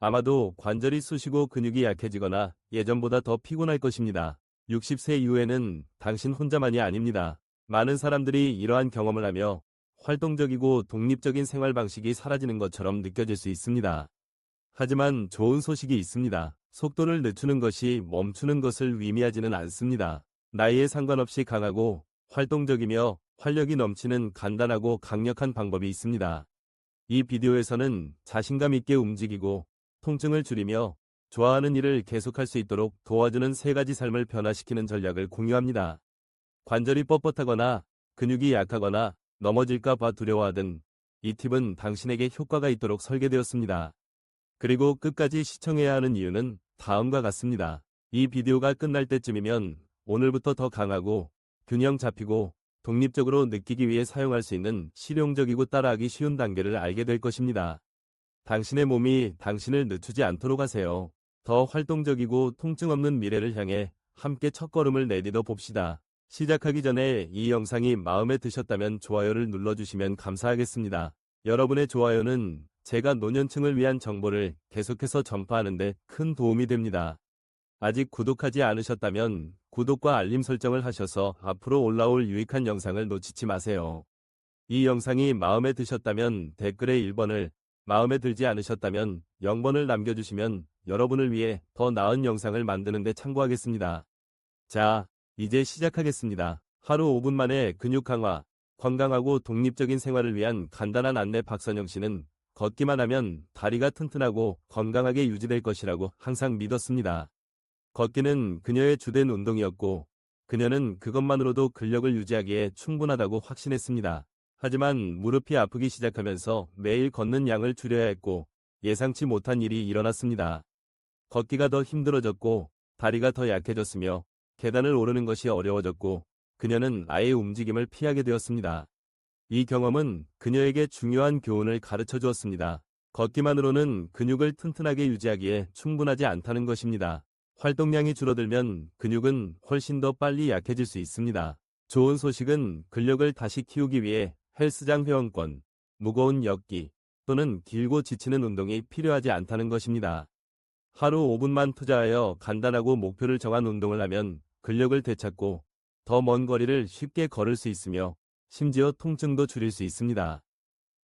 아마도 관절이 쑤시고 근육이 약해지거나 예전보다 더 피곤할 것입니다. 60세 이후에는 당신 혼자만이 아닙니다. 많은 사람들이 이러한 경험을 하며 활동적이고 독립적인 생활 방식이 사라지는 것처럼 느껴질 수 있습니다. 하지만 좋은 소식이 있습니다. 속도를 늦추는 것이 멈추는 것을 의미하지는 않습니다. 나이에 상관없이 강하고 활동적이며 활력이 넘치는 간단하고 강력한 방법이 있습니다. 이 비디오에서는 자신감 있게 움직이고 통증을 줄이며 좋아하는 일을 계속할 수 있도록 도와주는 3가지 삶을 변화시키는 전략을 공유합니다. 관절이 뻣뻣하거나 근육이 약하거나 넘어질까 봐 두려워하든 이 팁은 당신에게 효과가 있도록 설계되었습니다. 그리고 끝까지 시청해야 하는 이유는 다음과 같습니다. 이 비디오가 끝날 때쯤이면 오늘부터 더 강하고 균형 잡히고 독립적으로 느끼기 위해 사용할 수 있는 실용적이고 따라하기 쉬운 단계를 알게 될 것입니다. 당신의 몸이 당신을 늦추지 않도록 하세요. 더 활동적이고 통증 없는 미래를 향해 함께 첫걸음을 내딛어 봅시다. 시작하기 전에 이 영상이 마음에 드셨다면 좋아요를 눌러주시면 감사하겠습니다. 여러분의 좋아요는 제가 노년층을 위한 정보를 계속해서 전파하는 데 큰 도움이 됩니다. 아직 구독하지 않으셨다면 구독과 알림 설정을 하셔서 앞으로 올라올 유익한 영상을 놓치지 마세요. 이 영상이 마음에 드셨다면 댓글에 1번을, 마음에 들지 않으셨다면 0번을 남겨주시면 여러분을 위해 더 나은 영상을 만드는 데 참고하겠습니다. 자, 이제 시작하겠습니다. 하루 5분 만에 근육 강화, 건강하고 독립적인 생활을 위한 간단한 안내. 박선영 씨는 걷기만 하면 다리가 튼튼하고 건강하게 유지될 것이라고 항상 믿었습니다. 걷기는 그녀의 주된 운동이었고 그녀는 그것만으로도 근력을 유지하기에 충분하다고 확신했습니다. 하지만 무릎이 아프기 시작하면서 매일 걷는 양을 줄여야 했고 예상치 못한 일이 일어났습니다. 걷기가 더 힘들어졌고 다리가 더 약해졌으며 계단을 오르는 것이 어려워졌고 그녀는 아예 움직임을 피하게 되었습니다. 이 경험은 그녀에게 중요한 교훈을 가르쳐 주었습니다. 걷기만으로는 근육을 튼튼하게 유지하기에 충분하지 않다는 것입니다. 활동량이 줄어들면 근육은 훨씬 더 빨리 약해질 수 있습니다. 좋은 소식은 근력을 다시 키우기 위해 헬스장 회원권, 무거운 역기 또는 길고 지치는 운동이 필요하지 않다는 것입니다. 하루 5분만 투자하여 간단하고 목표를 정한 운동을 하면 근력을 되찾고 더 먼 거리를 쉽게 걸을 수 있으며 심지어 통증도 줄일 수 있습니다.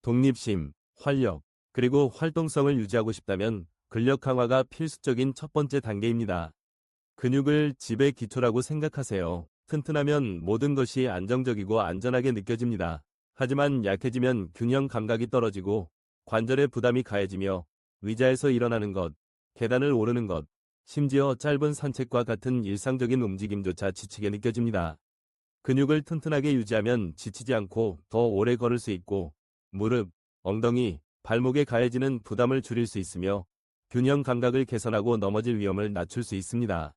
독립심, 활력, 그리고 활동성을 유지하고 싶다면 근력 강화가 필수적인 첫 번째 단계입니다. 근육을 집의 기초라고 생각하세요. 튼튼하면 모든 것이 안정적이고 안전하게 느껴집니다. 하지만 약해지면 균형 감각이 떨어지고 관절에 부담이 가해지며 의자에서 일어나는 것, 계단을 오르는 것, 심지어 짧은 산책과 같은 일상적인 움직임조차 지치게 느껴집니다. 근육을 튼튼하게 유지하면 지치지 않고 더 오래 걸을 수 있고 무릎, 엉덩이, 발목에 가해지는 부담을 줄일 수 있으며 균형 감각을 개선하고 넘어질 위험을 낮출 수 있습니다.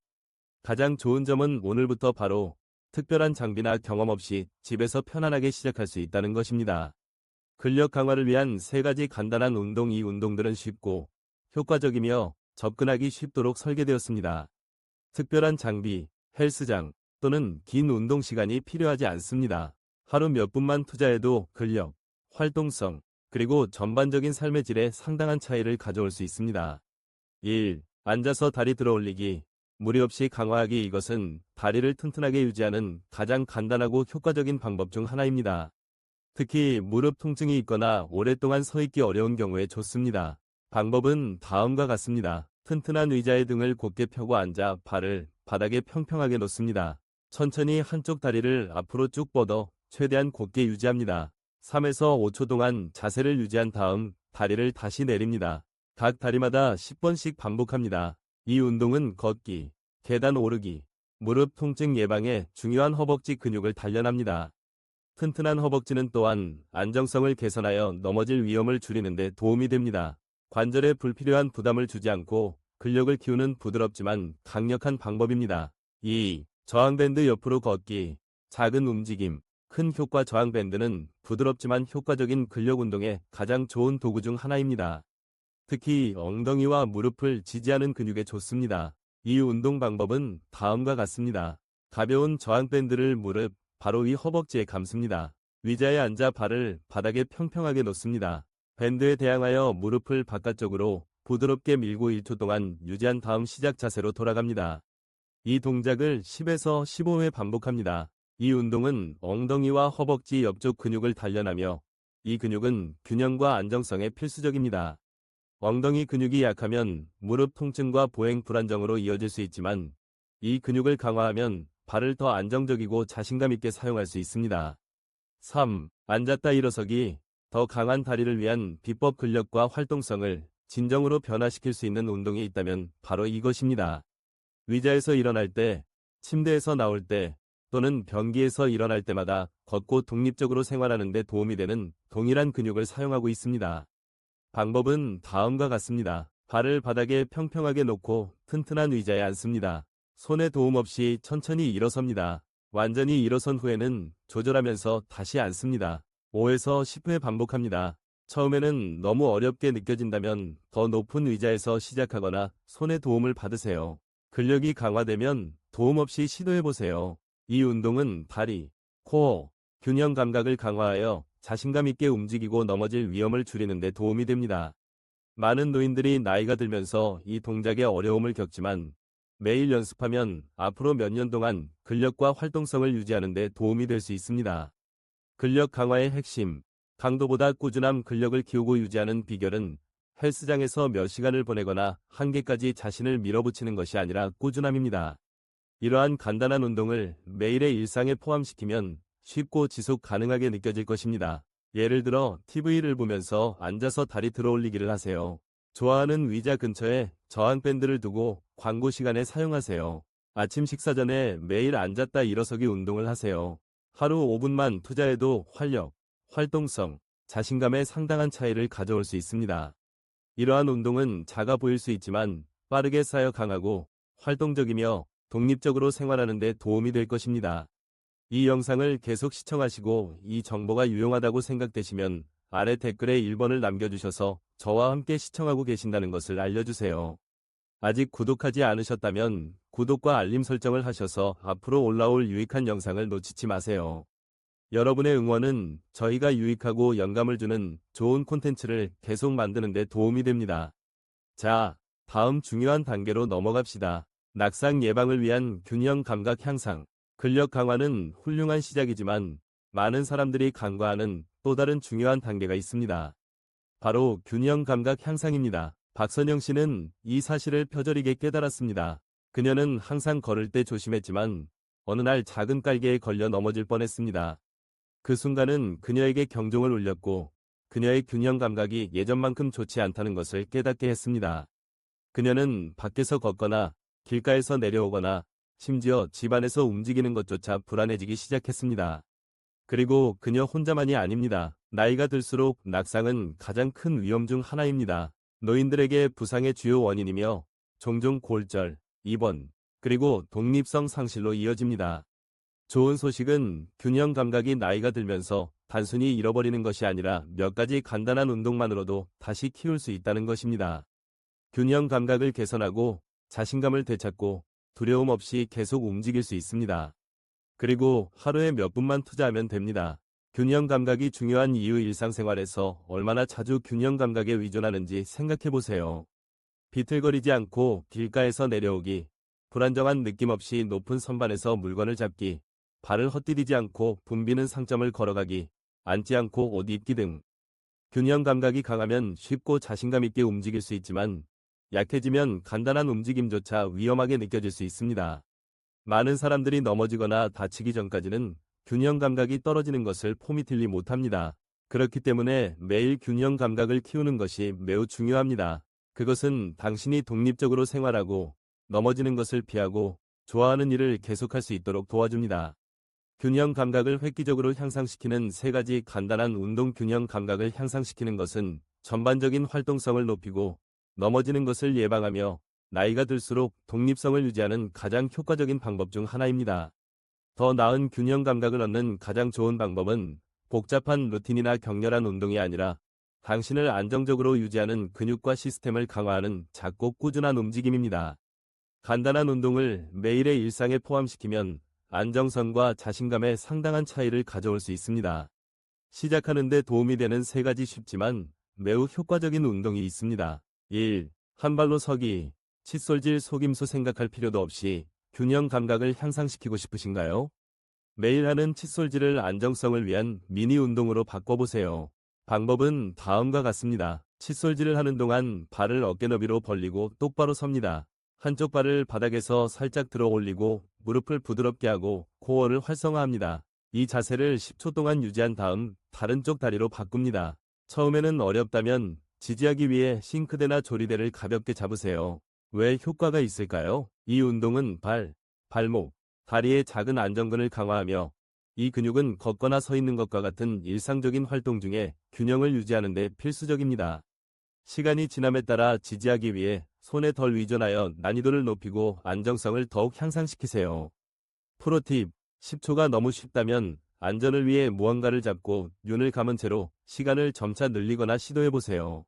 가장 좋은 점은 오늘부터 바로 특별한 장비나 경험 없이 집에서 편안하게 시작할 수 있다는 것입니다. 근력 강화를 위한 3가지 간단한 운동. 이 운동들은 쉽고 효과적이며 접근하기 쉽도록 설계되었습니다. 특별한 장비, 헬스장 또는 긴 운동 시간이 필요하지 않습니다. 하루 몇 분만 투자해도 근력, 활동성, 그리고 전반적인 삶의 질에 상당한 차이를 가져올 수 있습니다. 1. 앉아서 다리 들어 올리기. 무리 없이 강화하기. 이것은 다리를 튼튼하게 유지하는 가장 간단하고 효과적인 방법 중 하나입니다. 특히 무릎 통증이 있거나 오랫동안 서 있기 어려운 경우에 좋습니다. 방법은 다음과 같습니다. 튼튼한 의자에 등을 곧게 펴고 앉아 발을 바닥에 평평하게 놓습니다. 천천히 한쪽 다리를 앞으로 쭉 뻗어 최대한 곧게 유지합니다. 3에서 5초 동안 자세를 유지한 다음 다리를 다시 내립니다. 각 다리마다 10번씩 반복합니다. 이 운동은 걷기, 계단 오르기, 무릎 통증 예방에 중요한 허벅지 근육을 단련합니다. 튼튼한 허벅지는 또한 안정성을 개선하여 넘어질 위험을 줄이는 데 도움이 됩니다. 관절에 불필요한 부담을 주지 않고 근력을 키우는 부드럽지만 강력한 방법입니다. 2. 저항밴드 옆으로 걷기. 작은 움직임, 큰 효과. 저항밴드는 부드럽지만 효과적인 근력 운동의 가장 좋은 도구 중 하나입니다. 특히 엉덩이와 무릎을 지지하는 근육에 좋습니다. 이 운동 방법은 다음과 같습니다. 가벼운 저항밴드를 무릎, 바로 위 허벅지에 감습니다. 의자에 앉아 발을 바닥에 평평하게 놓습니다. 밴드에 대항하여 무릎을 바깥쪽으로 부드럽게 밀고 1초 동안 유지한 다음 시작 자세로 돌아갑니다. 이 동작을 10에서 15회 반복합니다. 이 운동은 엉덩이와 허벅지 옆쪽 근육을 단련하며 이 근육은 균형과 안정성에 필수적입니다. 엉덩이 근육이 약하면 무릎 통증과 보행 불안정으로 이어질 수 있지만 이 근육을 강화하면 발을 더 안정적이고 자신감 있게 사용할 수 있습니다. 3. 앉았다 일어서기. 더 강한 다리를 위한 비법 근력과 활동성을 진정으로 변화시킬 수 있는 운동이 있다면 바로 이것입니다. 의자에서 일어날 때, 침대에서 나올 때, 또는 변기에서 일어날 때마다 걷고 독립적으로 생활하는 데 도움이 되는 동일한 근육을 사용하고 있습니다. 방법은 다음과 같습니다. 발을 바닥에 평평하게 놓고 튼튼한 의자에 앉습니다. 손에 도움 없이 천천히 일어섭니다. 완전히 일어선 후에는 조절하면서 다시 앉습니다. 5에서 10회 반복합니다. 처음에는 너무 어렵게 느껴진다면 더 높은 의자에서 시작하거나 손의 도움을 받으세요. 근력이 강화되면 도움 없이 시도해보세요. 이 운동은 다리, 코어, 균형 감각을 강화하여 자신감 있게 움직이고 넘어질 위험을 줄이는 데 도움이 됩니다. 많은 노인들이 나이가 들면서 이 동작에 어려움을 겪지만 매일 연습하면 앞으로 몇 년 동안 근력과 활동성을 유지하는 데 도움이 될 수 있습니다. 근력 강화의 핵심, 강도보다 꾸준함. 근력을 키우고 유지하는 비결은 헬스장에서 몇 시간을 보내거나 한계까지 자신을 밀어붙이는 것이 아니라 꾸준함입니다. 이러한 간단한 운동을 매일의 일상에 포함시키면 쉽고 지속 가능하게 느껴질 것입니다. 예를 들어 TV를 보면서 앉아서 다리 들어올리기를 하세요. 좋아하는 의자 근처에 저항밴드를 두고 광고 시간에 사용하세요. 아침 식사 전에 매일 앉았다 일어서기 운동을 하세요. 하루 5분만 투자해도 활력, 활동성, 자신감에 상당한 차이를 가져올 수 있습니다. 이러한 운동은 작아 보일 수 있지만 빠르게 쌓여 강하고 활동적이며 독립적으로 생활하는 데 도움이 될 것입니다. 이 영상을 계속 시청하시고 이 정보가 유용하다고 생각되시면 아래 댓글에 1번을 남겨주셔서 저와 함께 시청하고 계신다는 것을 알려주세요. 아직 구독하지 않으셨다면 구독과 알림 설정을 하셔서 앞으로 올라올 유익한 영상을 놓치지 마세요. 여러분의 응원은 저희가 유익하고 영감을 주는 좋은 콘텐츠를 계속 만드는 데 도움이 됩니다. 자, 다음 중요한 단계로 넘어갑시다. 낙상 예방을 위한 균형 감각 향상. 근력 강화는 훌륭한 시작이지만 많은 사람들이 간과하는 또 다른 중요한 단계가 있습니다. 바로 균형 감각 향상입니다. 박선영 씨는 이 사실을 표절이게 깨달았습니다. 그녀는 항상 걸을 때 조심했지만 어느 날 작은 깔개에 걸려 넘어질 뻔했습니다. 그 순간은 그녀에게 경종을 울렸고 그녀의 균형 감각이 예전만큼 좋지 않다는 것을 깨닫게 했습니다. 그녀는 밖에서 걷거나 길가에서 내려오거나 심지어 집안에서 움직이는 것조차 불안해지기 시작했습니다. 그리고 그녀 혼자만이 아닙니다. 나이가 들수록 낙상은 가장 큰 위험 중 하나입니다. 노인들에게 부상의 주요 원인이며 종종 골절, 입원, 그리고 독립성 상실로 이어집니다. 좋은 소식은 균형 감각이 나이가 들면서 단순히 잃어버리는 것이 아니라 몇 가지 간단한 운동만으로도 다시 키울 수 있다는 것입니다. 균형 감각을 개선하고 자신감을 되찾고 두려움 없이 계속 움직일 수 있습니다. 그리고 하루에 몇 분만 투자하면 됩니다. 균형 감각이 중요한 이유. 일상생활에서 얼마나 자주 균형 감각에 의존하는지 생각해보세요. 비틀거리지 않고 길가에서 내려오기, 불안정한 느낌 없이 높은 선반에서 물건을 잡기, 발을 헛디디지 않고 붐비는 상점을 걸어가기, 앉지 않고 옷 입기 등. 균형 감각이 강하면 쉽고 자신감 있게 움직일 수 있지만 약해지면 간단한 움직임조차 위험하게 느껴질 수 있습니다. 많은 사람들이 넘어지거나 다치기 전까지는 균형 감각이 떨어지는 것을 포미틀리 못합니다. 그렇기 때문에 매일 균형 감각을 키우는 것이 매우 중요합니다. 그것은 당신이 독립적으로 생활하고 넘어지는 것을 피하고 좋아하는 일을 계속할 수 있도록 도와줍니다. 균형 감각을 획기적으로 향상시키는 3가지 간단한 운동. 균형 감각을 향상시키는 것은 전반적인 활동성을 높이고 넘어지는 것을 예방하며 나이가 들수록 독립성을 유지하는 가장 효과적인 방법 중 하나입니다. 더 나은 균형 감각을 얻는 가장 좋은 방법은 복잡한 루틴이나 격렬한 운동이 아니라 당신을 안정적으로 유지하는 근육과 시스템을 강화하는 작고 꾸준한 움직임입니다. 간단한 운동을 매일의 일상에 포함시키면 안정성과 자신감에 상당한 차이를 가져올 수 있습니다. 시작하는 데 도움이 되는 3가지 쉽지만 매우 효과적인 운동이 있습니다. 1. 한 발로 서기, 칫솔질 속임수 생각할 필요도 없이 균형 감각을 향상시키고 싶으신가요? 매일 하는 칫솔질을 안정성을 위한 미니 운동으로 바꿔보세요. 방법은 다음과 같습니다. 칫솔질을 하는 동안 발을 어깨 너비로 벌리고 똑바로 섭니다. 한쪽 발을 바닥에서 살짝 들어 올리고 무릎을 부드럽게 하고 코어를 활성화합니다. 이 자세를 10초 동안 유지한 다음 다른 쪽 다리로 바꿉니다. 처음에는 어렵다면 지지하기 위해 싱크대나 조리대를 가볍게 잡으세요. 왜 효과가 있을까요? 이 운동은 발, 발목, 다리의 작은 안정근을 강화하며 이 근육은 걷거나 서 있는 것과 같은 일상적인 활동 중에 균형을 유지하는 데 필수적입니다. 시간이 지남에 따라 지지하기 위해 손에 덜 의존하여 난이도를 높이고 안정성을 더욱 향상시키세요. 프로팁, 10초가 너무 쉽다면 안전을 위해 무언가를 잡고 눈을 감은 채로 시간을 점차 늘리거나 시도해보세요.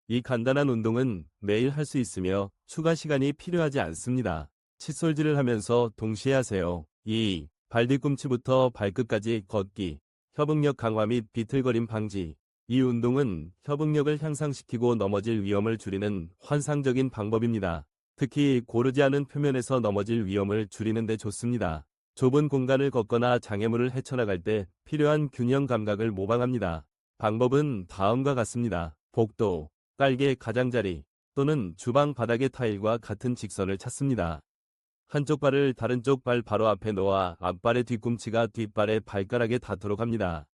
이 간단한 운동은 매일 할 수 있으며 추가 시간이 필요하지 않습니다. 칫솔질을 하면서 동시에 하세요. 2. 발 뒤꿈치부터 발끝까지 걷기, 협응력 강화 및 비틀거림 방지. 이 운동은 협응력을 향상시키고 넘어질 위험을 줄이는 환상적인 방법입니다. 특히 고르지 않은 표면에서 넘어질 위험을 줄이는 데 좋습니다. 좁은 공간을 걷거나 장애물을 헤쳐나갈 때 필요한 균형 감각을 모방합니다. 방법은 다음과 같습니다. 복도, 깔개 가장자리 또는 주방 바닥의 타일과 같은 직선을 찾습니다. 한쪽 발을 다른 쪽 발 바로 앞에 놓아 앞발의 뒤꿈치가 뒷발의 발가락에 닿도록 합니다.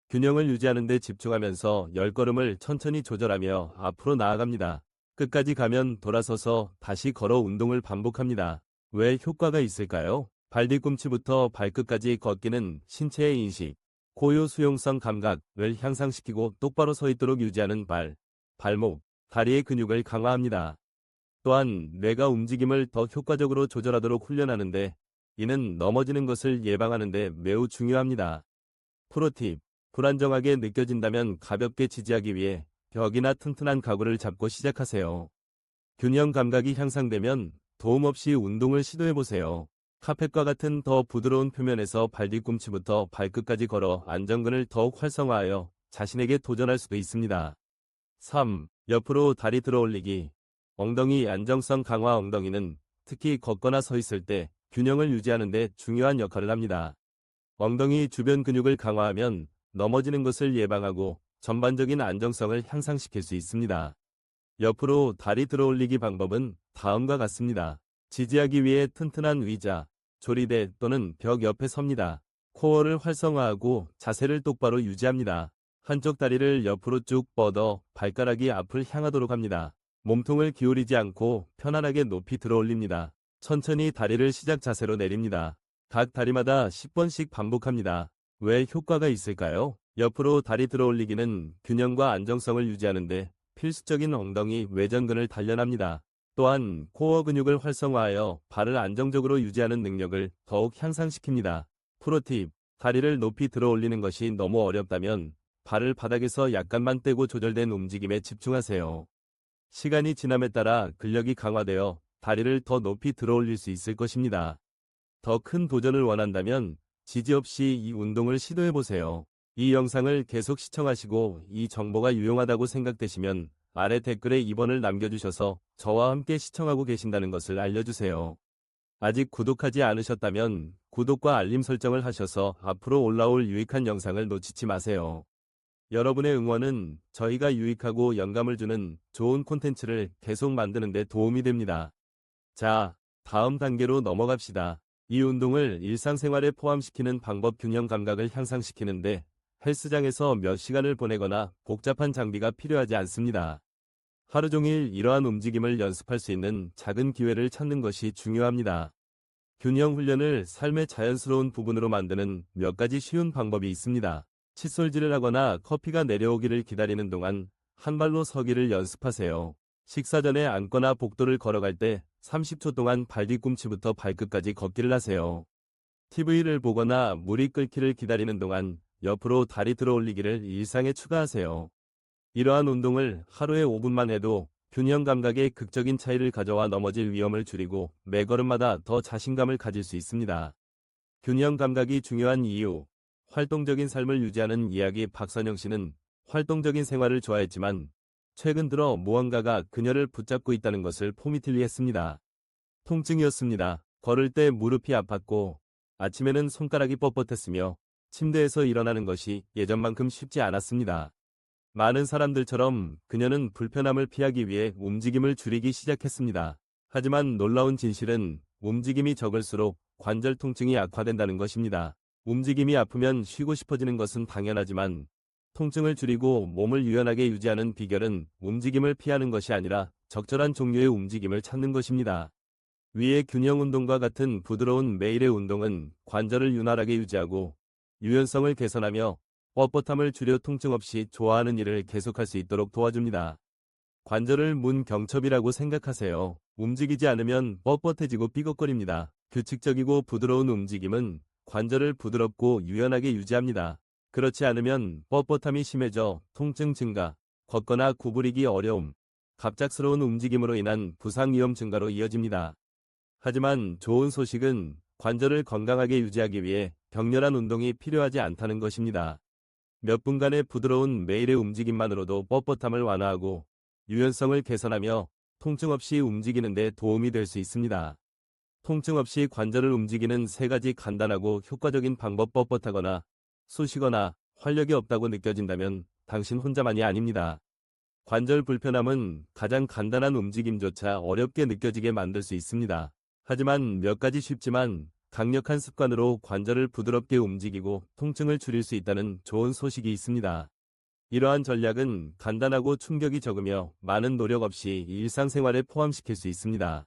균형을 유지하는 데 집중하면서 10걸음을 천천히 조절하며 앞으로 나아갑니다. 끝까지 가면 돌아서서 다시 걸어 운동을 반복합니다. 왜 효과가 있을까요? 발 뒤꿈치부터 발끝까지 걷기는 신체의 인식, 고요 수용성 감각을 향상시키고 똑바로 서 있도록 유지하는 발, 발목, 다리의 근육을 강화합니다. 또한 뇌가 움직임을 더 효과적으로 조절하도록 훈련하는데 이는 넘어지는 것을 예방하는 데 매우 중요합니다. 프로팁, 불안정하게 느껴진다면 가볍게 지지하기 위해 벽이나 튼튼한 가구를 잡고 시작하세요. 균형 감각이 향상되면 도움 없이 운동을 시도해보세요. 카펫과 같은 더 부드러운 표면에서 발 뒤꿈치부터 발끝까지 걸어 안정근을 더욱 활성화하여 자신에게 도전할 수도 있습니다. 3. 옆으로 다리 들어 올리기. 엉덩이 안정성 강화. 엉덩이는 특히 걷거나 서 있을 때 균형을 유지하는 데 중요한 역할을 합니다. 엉덩이 주변 근육을 강화하면 넘어지는 것을 예방하고 전반적인 안정성을 향상시킬 수 있습니다. 옆으로 다리 들어 올리기 방법은 다음과 같습니다. 지지하기 위해 튼튼한 의자, 조리대 또는 벽 옆에 섭니다. 코어를 활성화하고 자세를 똑바로 유지합니다. 한쪽 다리를 옆으로 쭉 뻗어 발가락이 앞을 향하도록 합니다. 몸통을 기울이지 않고 편안하게 높이 들어 올립니다. 천천히 다리를 시작 자세로 내립니다. 각 다리마다 10번씩 반복합니다. 왜 효과가 있을까요? 옆으로 다리 들어 올리기는 균형과 안정성을 유지하는데 필수적인 엉덩이 외전근을 단련합니다. 또한 코어 근육을 활성화하여 발을 안정적으로 유지하는 능력을 더욱 향상시킵니다. 프로팁, 다리를 높이 들어 올리는 것이 너무 어렵다면 발을 바닥에서 약간만 떼고 조절된 움직임에 집중하세요. 시간이 지남에 따라 근력이 강화되어 다리를 더 높이 들어 올릴 수 있을 것입니다. 더 큰 도전을 원한다면 지지 없이 이 운동을 시도해보세요. 이 영상을 계속 시청하시고 이 정보가 유용하다고 생각되시면 아래 댓글에 2번을 남겨주셔서 저와 함께 시청하고 계신다는 것을 알려주세요. 아직 구독하지 않으셨다면 구독과 알림 설정을 하셔서 앞으로 올라올 유익한 영상을 놓치지 마세요. 여러분의 응원은 저희가 유익하고 영감을 주는 좋은 콘텐츠를 계속 만드는 데 도움이 됩니다. 자, 다음 단계로 넘어갑시다. 이 운동을 일상생활에 포함시키는 방법. 균형 감각을 향상시키는데 헬스장에서 몇 시간을 보내거나 복잡한 장비가 필요하지 않습니다. 하루 종일 이러한 움직임을 연습할 수 있는 작은 기회를 찾는 것이 중요합니다. 균형 훈련을 삶의 자연스러운 부분으로 만드는 몇 가지 쉬운 방법이 있습니다. 칫솔질을 하거나 커피가 내려오기를 기다리는 동안 한 발로 서기를 연습하세요. 식사 전에 앉거나 복도를 걸어갈 때 30초 동안 발 뒤꿈치부터 발끝까지 걷기를 하세요. TV를 보거나 물이 끓기를 기다리는 동안 옆으로 다리 들어 올리기를 일상에 추가하세요. 이러한 운동을 하루에 5분만 해도 균형 감각에 극적인 차이를 가져와 넘어질 위험을 줄이고 매 걸음마다 더 자신감을 가질 수 있습니다. 균형 감각이 중요한 이유. 활동적인 삶을 유지하는 이야기. 박선영 씨는 활동적인 생활을 좋아했지만 최근 들어 무언가가 그녀를 붙잡고 있다는 것을 포미틀리 했습니다. 통증이었습니다. 걸을 때 무릎이 아팠고 아침에는 손가락이 뻣뻣했으며 침대에서 일어나는 것이 예전만큼 쉽지 않았습니다. 많은 사람들처럼 그녀는 불편함을 피하기 위해 움직임을 줄이기 시작했습니다. 하지만 놀라운 진실은 움직임이 적을수록 관절 통증이 악화된다는 것입니다. 움직임이 아프면 쉬고 싶어지는 것은 당연하지만 통증을 줄이고 몸을 유연하게 유지하는 비결은 움직임을 피하는 것이 아니라 적절한 종류의 움직임을 찾는 것입니다. 위의 균형 운동과 같은 부드러운 매일의 운동은 관절을 윤활하게 유지하고 유연성을 개선하며 뻣뻣함을 줄여 통증 없이 좋아하는 일을 계속할 수 있도록 도와줍니다. 관절을 문 경첩이라고 생각하세요. 움직이지 않으면 뻣뻣해지고 삐걱거립니다. 규칙적이고 부드러운 움직임은 관절을 부드럽고 유연하게 유지합니다. 그렇지 않으면 뻣뻣함이 심해져 통증 증가, 걷거나 구부리기 어려움, 갑작스러운 움직임으로 인한 부상 위험 증가로 이어집니다. 하지만 좋은 소식은 관절을 건강하게 유지하기 위해 격렬한 운동이 필요하지 않다는 것입니다. 몇 분간의 부드러운 매일의 움직임만으로도 뻣뻣함을 완화하고 유연성을 개선하며 통증 없이 움직이는 데 도움이 될 수 있습니다. 통증 없이 관절을 움직이는 세 가지 간단하고 효과적인 방법. 뻣뻣하거나 쑤시거나 활력이 없다고 느껴진다면 당신 혼자만이 아닙니다. 관절 불편함은 가장 간단한 움직임조차 어렵게 느껴지게 만들 수 있습니다. 하지만 몇 가지 쉽지만 강력한 습관으로 관절을 부드럽게 움직이고 통증을 줄일 수 있다는 좋은 소식이 있습니다. 이러한 전략은 간단하고 충격이 적으며 많은 노력 없이 일상생활에 포함시킬 수 있습니다.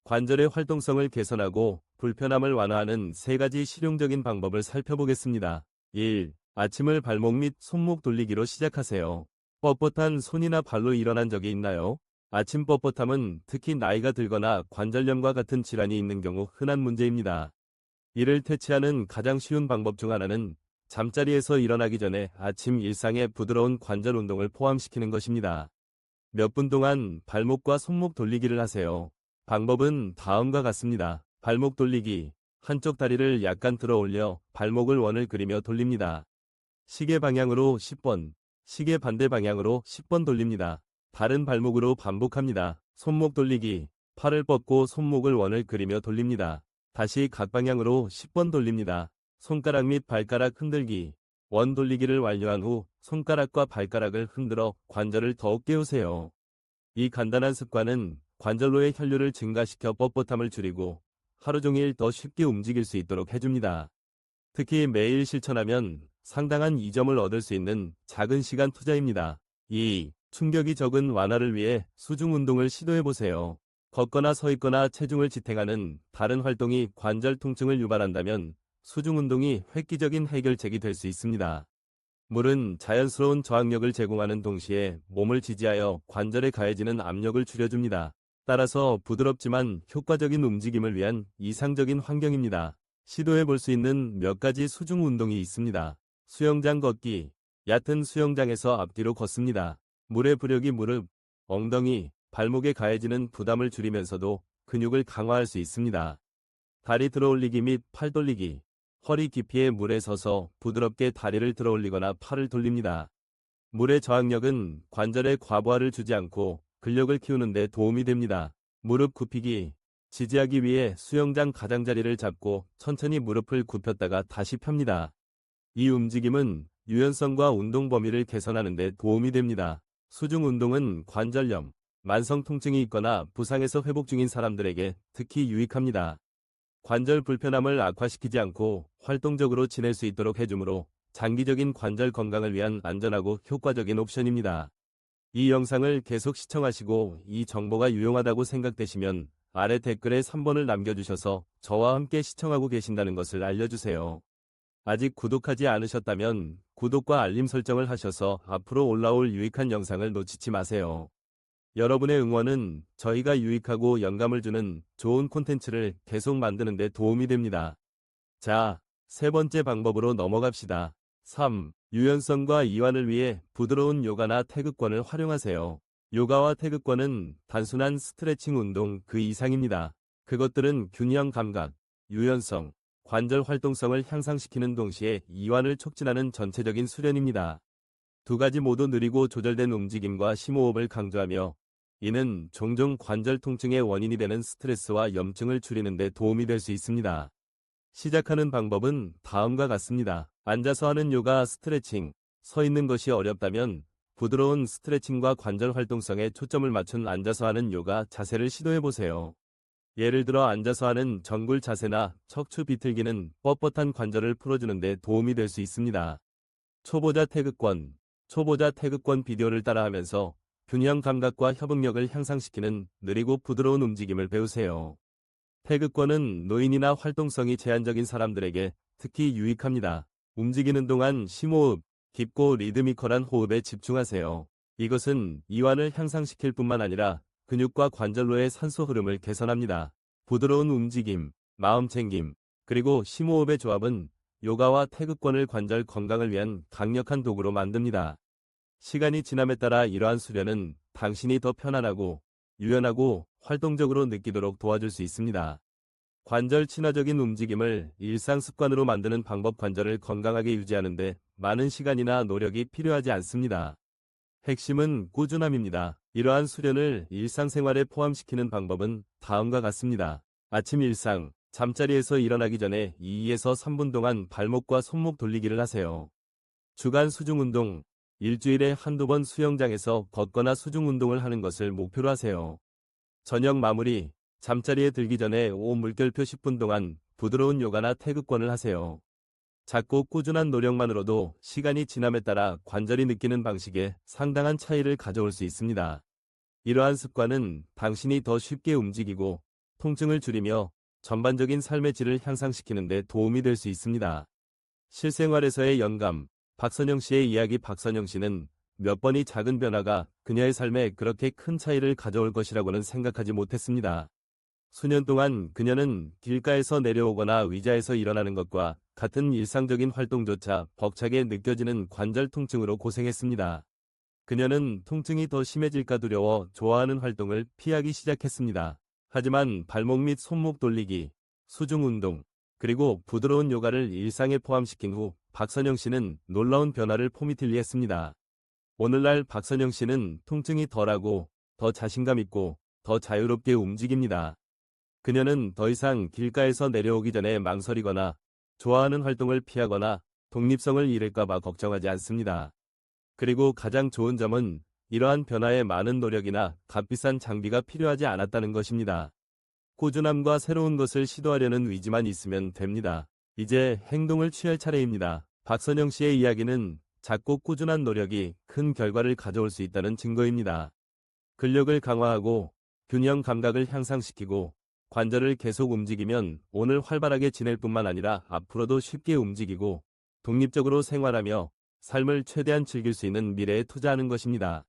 관절의 활동성을 개선하고 불편함을 완화하는 세 가지 실용적인 방법을 살펴보겠습니다. 1. 아침을 발목 및 손목 돌리기로 시작하세요. 뻣뻣한 손이나 발로 일어난 적이 있나요? 아침 뻣뻣함은 특히 나이가 들거나 관절염과 같은 질환이 있는 경우 흔한 문제입니다. 이를 퇴치하는 가장 쉬운 방법 중 하나는 잠자리에서 일어나기 전에 아침 일상에 부드러운 관절 운동을 포함시키는 것입니다. 몇 분 동안 발목과 손목 돌리기를 하세요. 방법은 다음과 같습니다. 발목 돌리기. 한쪽 다리를 약간 들어 올려 발목을 원을 그리며 돌립니다. 시계 방향으로 10번, 시계 반대 방향으로 10번 돌립니다. 다른 발목으로 반복합니다. 손목 돌리기. 팔을 뻗고 손목을 원을 그리며 돌립니다. 다시 각 방향으로 10번 돌립니다. 손가락 및 발가락 흔들기. 원 돌리기를 완료한 후 손가락과 발가락을 흔들어 관절을 더욱 깨우세요. 이 간단한 습관은 관절로의 혈류를 증가시켜 뻣뻣함을 줄이고 하루 종일 더 쉽게 움직일 수 있도록 해줍니다. 특히 매일 실천하면 상당한 이점을 얻을 수 있는 작은 시간 투자입니다. 2. 충격이 적은 완화를 위해 수중 운동을 시도해보세요. 걷거나 서 있거나 체중을 지탱하는 다른 활동이 관절 통증을 유발한다면 수중 운동이 획기적인 해결책이 될 수 있습니다. 물은 자연스러운 저항력을 제공하는 동시에 몸을 지지하여 관절에 가해지는 압력을 줄여줍니다. 따라서 부드럽지만 효과적인 움직임을 위한 이상적인 환경입니다. 시도해 볼 수 있는 몇 가지 수중 운동이 있습니다. 수영장 걷기. 얕은 수영장에서 앞뒤로 걷습니다. 물의 부력이 무릎, 엉덩이, 발목에 가해지는 부담을 줄이면서도 근육을 강화할 수 있습니다. 다리 들어올리기 및 팔 돌리기. 허리 깊이의 물에 서서 부드럽게 다리를 들어올리거나 팔을 돌립니다. 물의 저항력은 관절에 과부하를 주지 않고 근력을 키우는 데 도움이 됩니다. 무릎 굽히기. 지지하기 위해 수영장 가장자리를 잡고 천천히 무릎을 굽혔다가 다시 펴니다. 이 움직임은 유연성과 운동 범위를 개선하는 데 도움이 됩니다. 수중 운동은 관절염, 만성 통증이 있거나 부상에서 회복 중인 사람들에게 특히 유익합니다. 관절 불편함을 악화시키지 않고 활동적으로 지낼 수 있도록 해주므로 장기적인 관절 건강을 위한 안전하고 효과적인 옵션입니다. 이 영상을 계속 시청하시고 이 정보가 유용하다고 생각되시면 아래 댓글에 3번을 남겨주셔서 저와 함께 시청하고 계신다는 것을 알려주세요. 아직 구독하지 않으셨다면 구독과 알림 설정을 하셔서 앞으로 올라올 유익한 영상을 놓치지 마세요. 여러분의 응원은 저희가 유익하고 영감을 주는 좋은 콘텐츠를 계속 만드는 데 도움이 됩니다. 자, 세 번째 방법으로 넘어갑시다. 3. 유연성과 이완을 위해 부드러운 요가나 태극권을 활용하세요. 요가와 태극권은 단순한 스트레칭 운동 그 이상입니다. 그것들은 균형 감각, 유연성, 관절 활동성을 향상시키는 동시에 이완을 촉진하는 전체적인 수련입니다. 두 가지 모두 느리고 조절된 움직임과 심호흡을 강조하며 이는 종종 관절 통증의 원인이 되는 스트레스와 염증을 줄이는 데 도움이 될 수 있습니다. 시작하는 방법은 다음과 같습니다. 앉아서 하는 요가 스트레칭. 서 있는 것이 어렵다면 부드러운 스트레칭과 관절 활동성에 초점을 맞춘 앉아서 하는 요가 자세를 시도해보세요. 예를 들어 앉아서 하는 정굴 자세나 척추 비틀기는 뻣뻣한 관절을 풀어주는 데 도움이 될 수 있습니다. 초보자 태극권 비디오를 따라하면서 균형 감각과 협응력을 향상시키는 느리고 부드러운 움직임을 배우세요. 태극권은 노인이나 활동성이 제한적인 사람들에게 특히 유익합니다. 움직이는 동안 심호흡, 깊고 리드미컬한 호흡에 집중하세요. 이것은 이완을 향상시킬 뿐만 아니라 근육과 관절로의 산소 흐름을 개선합니다. 부드러운 움직임, 마음챙김, 그리고 심호흡의 조합은 요가와 태극권을 관절 건강을 위한 강력한 도구로 만듭니다. 시간이 지남에 따라 이러한 수련은 당신이 더 편안하고 유연하고 활동적으로 느끼도록 도와줄 수 있습니다. 관절 친화적인 움직임을 일상 습관으로 만드는 방법. 관절을 건강하게 유지하는 데 많은 시간이나 노력이 필요하지 않습니다. 핵심은 꾸준함입니다. 이러한 수련을 일상생활에 포함시키는 방법은 다음과 같습니다. 아침 일상, 잠자리에서 일어나기 전에 2에서 3분 동안 발목과 손목 돌리기를 하세요. 주간 수중 운동, 일주일에 한두 번 수영장에서 걷거나 수중 운동을 하는 것을 목표로 하세요. 저녁 마무리, 잠자리에 들기 전에 물결표 10분 동안 부드러운 요가나 태극권을 하세요. 작고 꾸준한 노력만으로도 시간이 지남에 따라 관절이 느끼는 방식에 상당한 차이를 가져올 수 있습니다. 이러한 습관은 당신이 더 쉽게 움직이고 통증을 줄이며 전반적인 삶의 질을 향상시키는 데 도움이 될 수 있습니다. 실생활에서의 영감, 박선영 씨의 이야기. 박선영 씨는 몇 번이 작은 변화가 그녀의 삶에 그렇게 큰 차이를 가져올 것이라고는 생각하지 못했습니다. 수년 동안 그녀는 길가에서 내려오거나 의자에서 일어나는 것과 같은 일상적인 활동조차 벅차게 느껴지는 관절 통증으로 고생했습니다. 그녀는 통증이 더 심해질까 두려워 좋아하는 활동을 피하기 시작했습니다. 하지만 발목 및 손목 돌리기, 수중 운동, 그리고 부드러운 요가를 일상에 포함시킨 후 박선영 씨는 놀라운 변화를 포미틀리했습니다. 오늘날 박선영 씨는 통증이 덜하고 더 자신감 있고 더 자유롭게 움직입니다. 그녀는 더 이상 길가에서 내려오기 전에 망설이거나 좋아하는 활동을 피하거나 독립성을 잃을까봐 걱정하지 않습니다. 그리고 가장 좋은 점은 이러한 변화에 많은 노력이나 값비싼 장비가 필요하지 않았다는 것입니다. 꾸준함과 새로운 것을 시도하려는 의지만 있으면 됩니다. 이제 행동을 취할 차례입니다. 박선영 씨의 이야기는 작고 꾸준한 노력이 큰 결과를 가져올 수 있다는 증거입니다. 근력을 강화하고 균형 감각을 향상시키고 관절을 계속 움직이면 오늘 활발하게 지낼 뿐만 아니라 앞으로도 쉽게 움직이고 독립적으로 생활하며 삶을 최대한 즐길 수 있는 미래에 투자하는 것입니다.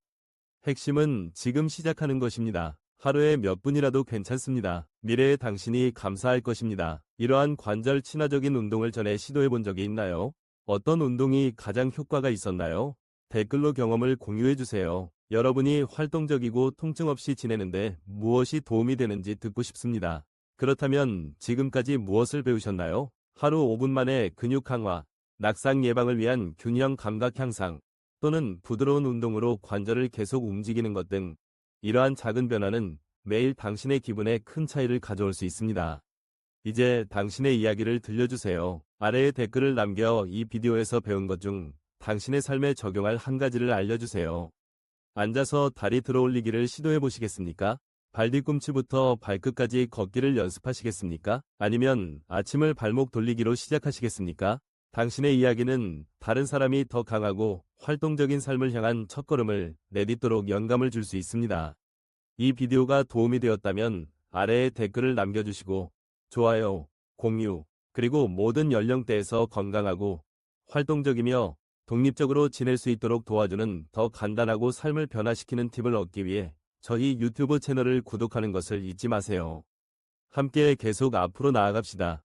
핵심은 지금 시작하는 것입니다. 하루에 몇 분이라도 괜찮습니다. 미래의 당신이 감사할 것입니다. 이러한 관절 친화적인 운동을 전에 시도해 본 적이 있나요? 어떤 운동이 가장 효과가 있었나요? 댓글로 경험을 공유해 주세요. 여러분이 활동적이고 통증 없이 지내는데 무엇이 도움이 되는지 듣고 싶습니다. 그렇다면 지금까지 무엇을 배우셨나요? 하루 5분 만에 근육 강화, 낙상 예방을 위한 균형 감각 향상, 또는 부드러운 운동으로 관절을 계속 움직이는 것 등 이러한 작은 변화는 매일 당신의 기분에 큰 차이를 가져올 수 있습니다. 이제 당신의 이야기를 들려주세요. 아래에 댓글을 남겨 이 비디오에서 배운 것 중 당신의 삶에 적용할 한 가지를 알려주세요. 앉아서 다리 들어올리기를 시도해 보시겠습니까? 발 뒤꿈치부터 발끝까지 걷기를 연습하시겠습니까? 아니면 아침을 발목 돌리기로 시작하시겠습니까? 당신의 이야기는 다른 사람이 더 강하고 활동적인 삶을 향한 첫걸음을 내딛도록 영감을 줄 수 있습니다. 이 비디오가 도움이 되었다면 아래에 댓글을 남겨주시고 좋아요, 공유, 그리고 모든 연령대에서 건강하고 활동적이며 독립적으로 지낼 수 있도록 도와주는 더 간단하고 삶을 변화시키는 팁을 얻기 위해 저희 유튜브 채널을 구독하는 것을 잊지 마세요. 함께 계속 앞으로 나아갑시다.